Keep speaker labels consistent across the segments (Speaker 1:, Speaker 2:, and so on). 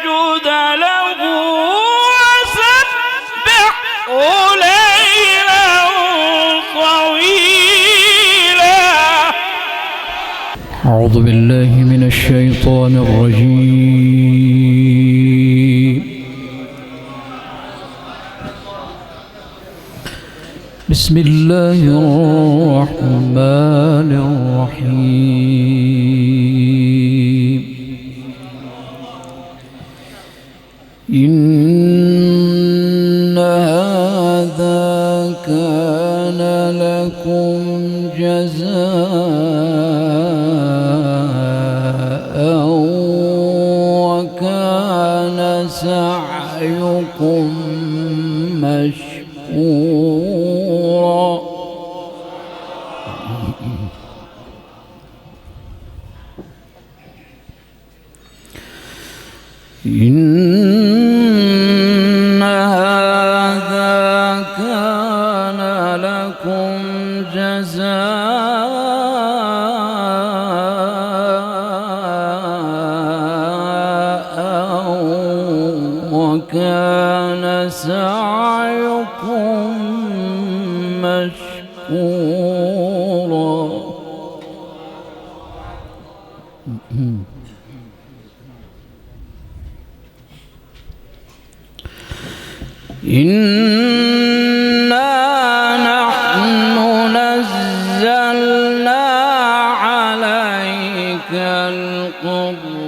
Speaker 1: فاسجد له وسبحه ليلا طويلا.
Speaker 2: أعوذ بالله من الشيطان الرجيم. بسم الله الرحمن الرحيم. إن هذا كان لكم جزاء وكان سعيكم مشكورا. إن هذا كان لكم جزاء وكان سعيكم مشكورا. إنا نحن نزلنا عليك القرآن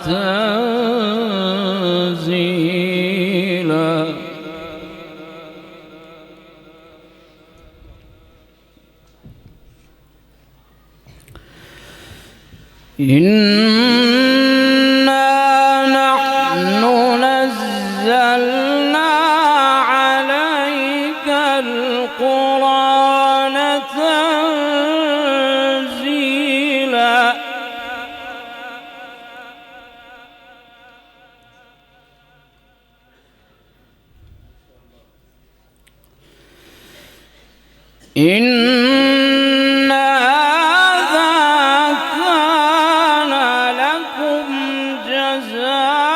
Speaker 2: تنزيلا. نزلنا عليك القرآن تنزيلا. إن هذا كان لكم جزاء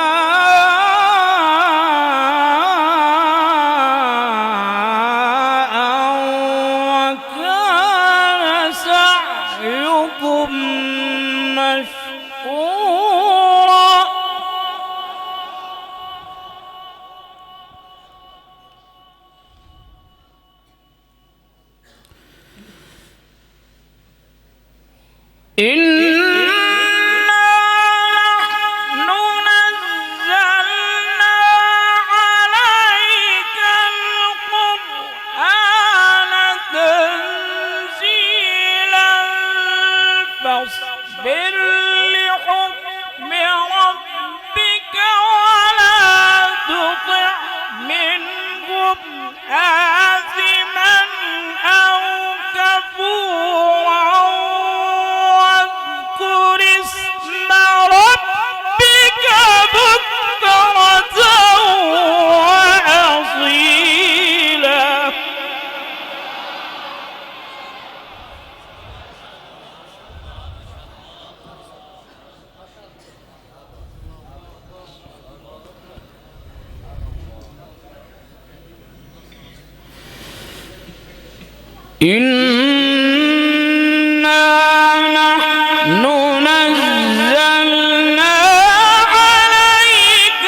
Speaker 2: وكان سعيكم مشكورا. إنا نحن نزلنا عليك القرآن تنزيلا فاصبر لحكم ربك ولا تطع منهم آثما أو كفورا واذكر اسم ربك بكرة وأصيلا. إنا نحن نزلنا عليك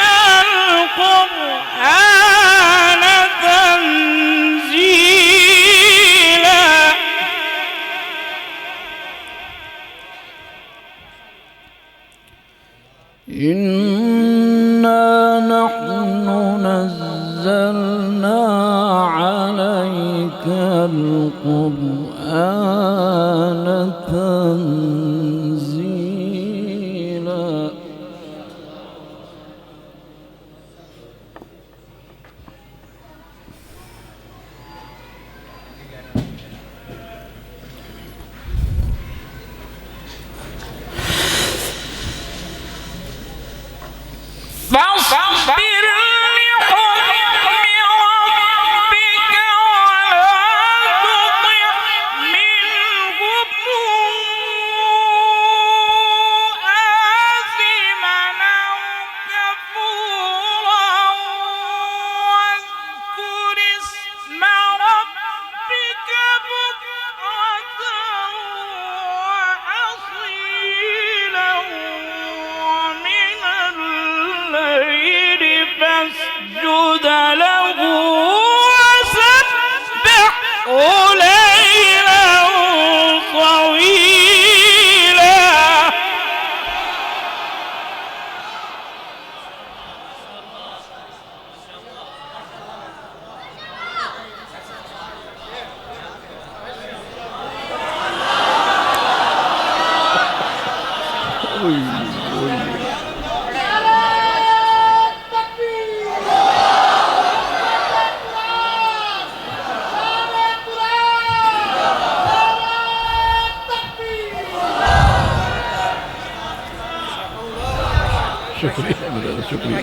Speaker 2: القرآن تنزيلا. إنا نحن نزلنا عليك القرآن تنزيلا. فاصبر لحكم ربك ولا تطع منهم
Speaker 1: فاسجد له وسبحه ليلا طويلا.
Speaker 2: شكرا شكرا.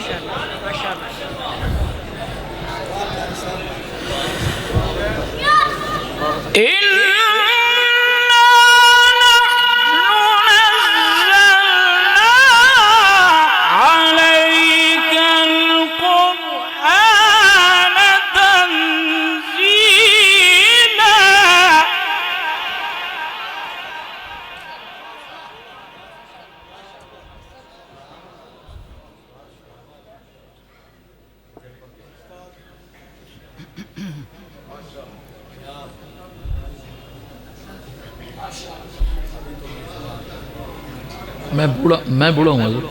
Speaker 2: میں بوڑھا ہوں حضور،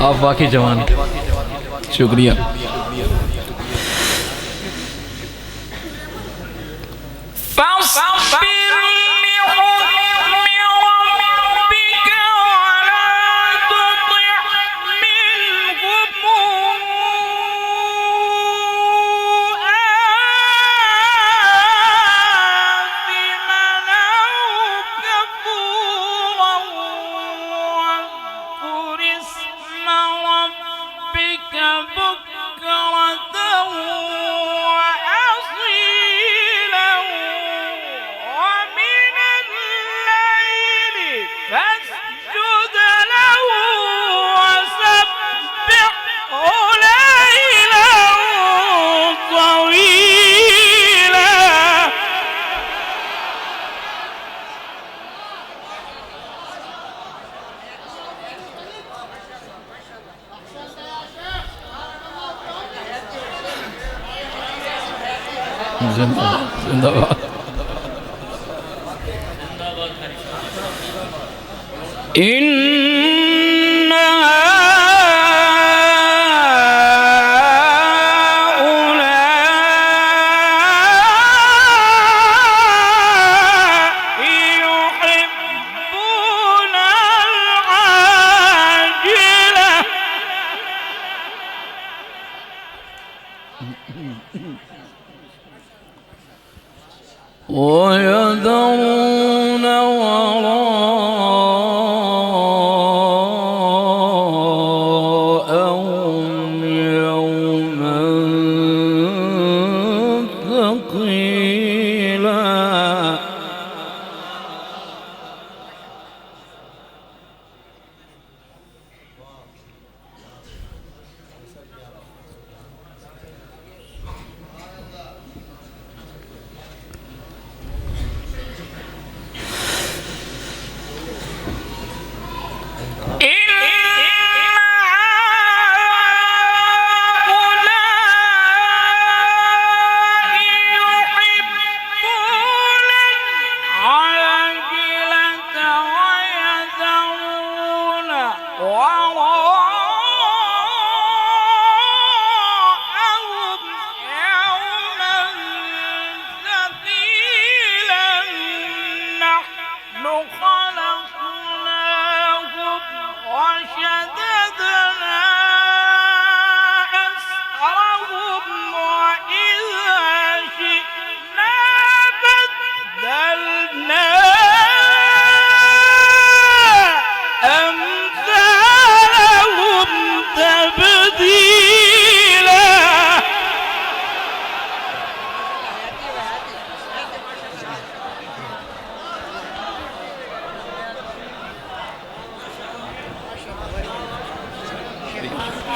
Speaker 2: آپ واقعی جوان. شکریہ. زندہ باد. ويذرون وراءهم يوما ثقيلا.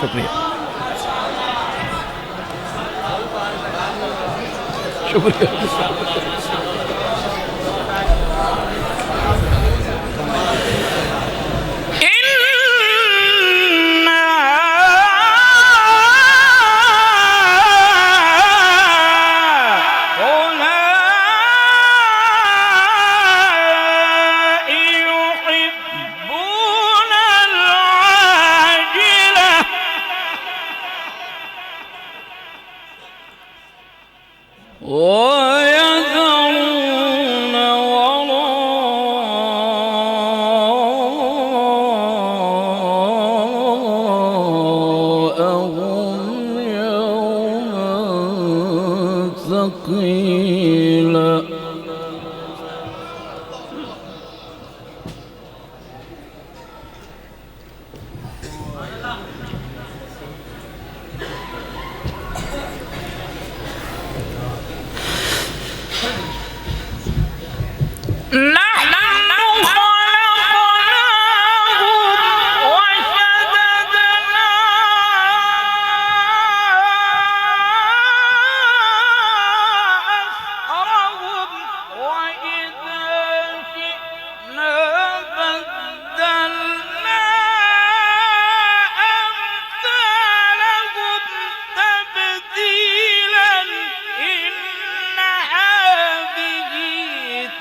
Speaker 2: شکریہ شکریہ.
Speaker 3: ثقيلا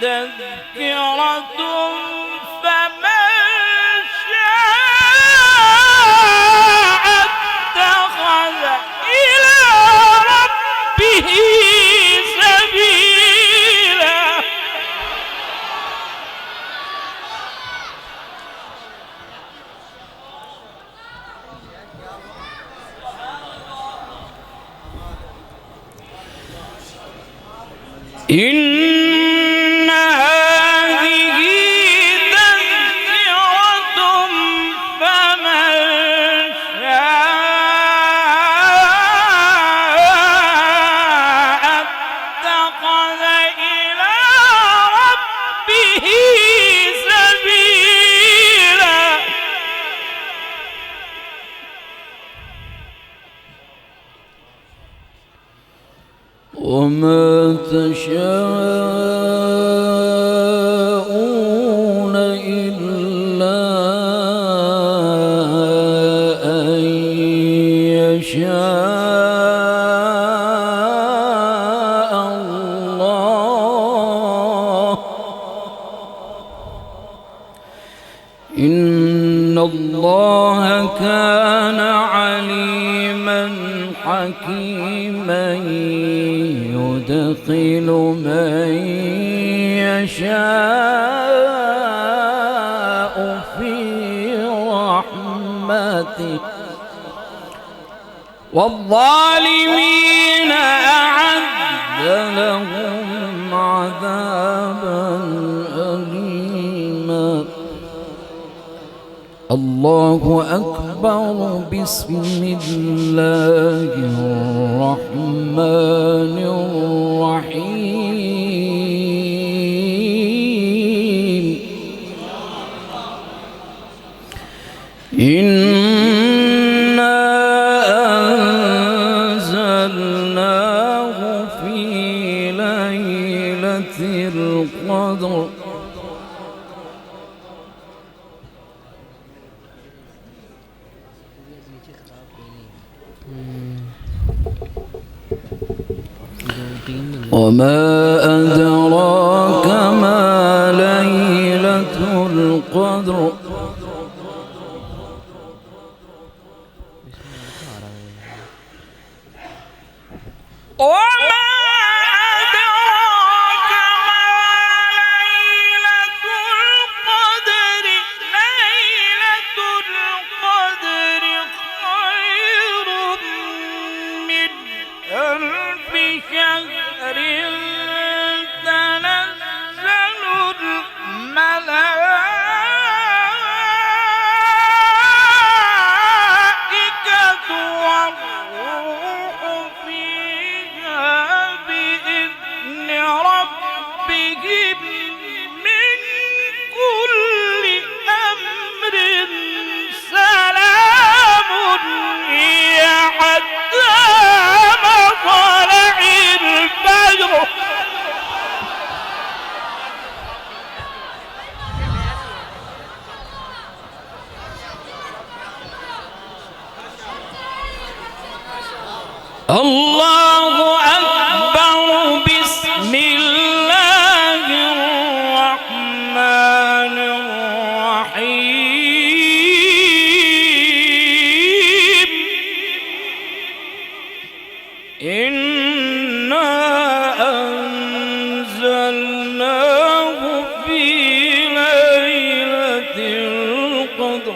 Speaker 1: تذكرة فمن شاء اتخذ إلى ربه سبيلا إن هذه تذكرة فمن شاء اتخذ إلى ربه سبيلا
Speaker 3: وما تشاءون إلا أن يشاء الله إن الله كان عليما حكيما يدخل من يشاء في رحمته والظالمين أعد لهم عذابا أليما الله أكبر بسم الله الرحمن الرحيم إنا أنزلناه في ليلة القدر وما أدراك ما ليلة القدر
Speaker 1: وما أدراك ما ليلة القدر ليلة القدر خير من ألف شهر تنزل الملائكة والروح فيها بإذن ربهم من كل أمر سلام هي حتى مطلع الفجر الله أكبر بسم الله الرحمن الرحيم إنا أنزلناه في ليلة القدر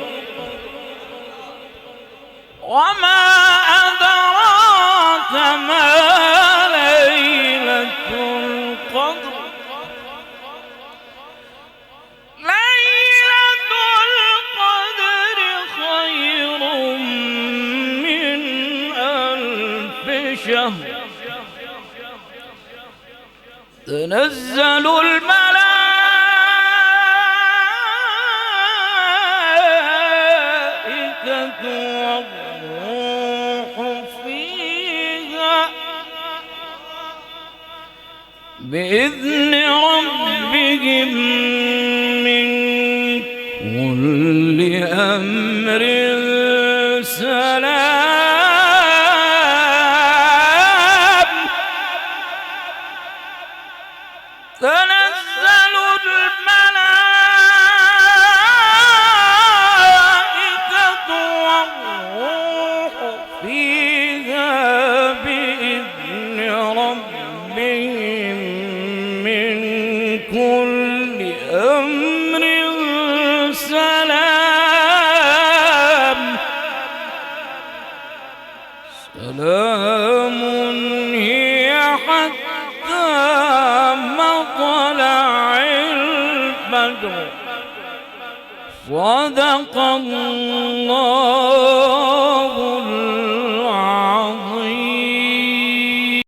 Speaker 1: وما أدراك ما ليلة تنزل الملائكة والروح فيها بإذن ربهم من كل أمر سلام تنزل الملائكة والروح فيها بإذن ربهم من كل أمر سلام سلام هي حتى مطلع الفجر صدق الله